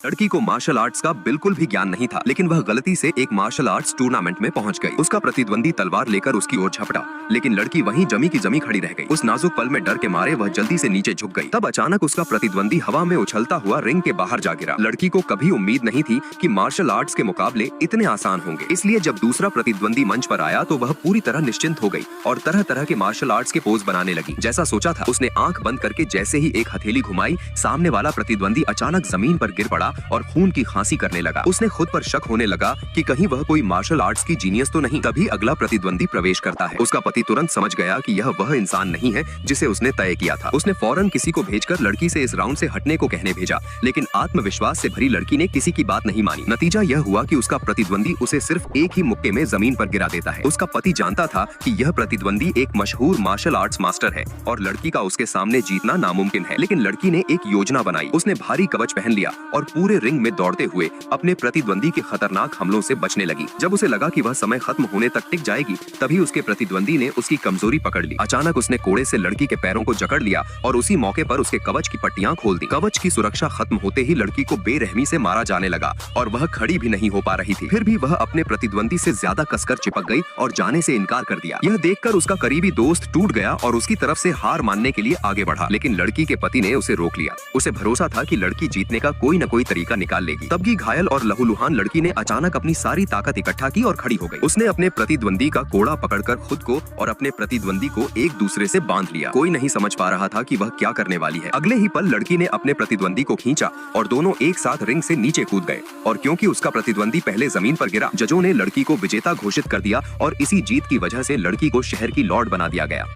लड़की को martial arts का बिल्कुल भी ज्ञान नहीं था, लेकिन वह गलती से एक मार्शल आर्ट्स टूर्नामेंट में पहुंच गई। उसका प्रतिद्वंदी तलवार लेकर उसकी ओर झपटा, लेकिन लड़की वहीं जमी की जमी खड़ी रह गई। उस नाजुक पल में डर के मारे वह जल्दी से नीचे झुक गई। तब अचानक उसका प्रतिद्वंदी हवा में उछलता हुआ रिंग के बाहर जा गिरा। लड़की को कभी उम्मीद नहीं थी कि मार्शल आर्ट्स के मुकाबले इतने आसान होंगे, इसलिए जब दूसरा प्रतिद्वंदी मंच पर आया तो वह पूरी तरह निश्चिंत हो गई और तरह तरह के मार्शल आर्ट्स के पोज बनाने लगी। जैसा सोचा था, उसने आंख बंद करके जैसे ही एक हथेली घुमाई, सामने वाला प्रतिद्वंदी अचानक जमीन पर गिर पड़ा और खून की खांसी करने लगा। उसने खुद पर शक होने लगा कि कहीं वह कोई मार्शल आर्ट्स की जीनियस तो नहीं। तभी अगला प्रतिद्वंदी प्रवेश करता है। उसका पति तुरंत समझ गया कि यह वह इंसान नहीं है जिसे उसने तय किया था। उसने फौरन किसी को भेजकर लड़की से इस राउंड से हटने को कहने भेजा, लेकिन आत्मविश्वास से भरी लड़की ने किसी की बात नहीं मानी। नतीजा यह हुआ कि उसका प्रतिद्वंदी उसे सिर्फ एक ही मुक्के में जमीन पर गिरा देता है। उसका पति जानता था कि यह प्रतिद्वंदी एक मशहूर मार्शल आर्ट्स मास्टर है और लड़की का उसके सामने जीतना नामुमकिन है। लेकिन लड़की ने एक योजना बनाई। उसने भारी कवच पहन लिया और पूरे रिंग में दौड़ते हुए अपने प्रतिद्वंदी के खतरनाक हमलों से बचने लगी। जब उसे लगा कि वह समय खत्म होने तक टिक जाएगी, तभी उसके प्रतिद्वंदी ने उसकी कमजोरी पकड़ ली। अचानक उसने कोड़े से लड़की के पैरों को जकड़ लिया और उसी मौके पर उसके कवच की पट्टियां खोल दी। कवच की सुरक्षा खत्म होते ही लड़की को बेरहमी से मारा जाने लगा और वह खड़ी भी नहीं हो पा रही थी। फिर भी वह अपने प्रतिद्वंदी से ज्यादा कसकर चिपक गई और जाने से इनकार कर दिया। यह देखकर उसका करीबी दोस्त टूट गया और उसकी तरफ से हार मानने के लिए आगे बढ़ा, लेकिन लड़की के पति ने उसे रोक लिया। उसे भरोसा था कि लड़की जीतने का कोई न कोई तरीका निकाल लेगी। तब घायल और लहूलुहान लड़की ने अचानक अपनी सारी ताकत इकट्ठा की और खड़ी हो गई। उसने अपने प्रतिद्वंदी का कोड़ा पकड़कर खुद को और अपने प्रतिद्वंदी को एक दूसरे से बांध लिया। कोई नहीं समझ पा रहा था कि वह क्या करने वाली है। अगले ही पल लड़की ने अपने प्रतिद्वंदी को खींचा और दोनों एक साथ रिंग से नीचे कूद गए। और क्योंकि उसका प्रतिद्वंदी पहले जमीन पर गिरा, जजों ने लड़की को विजेता घोषित कर दिया और इसी जीत की वजह से लड़की को शहर की लॉर्ड बना दिया गया।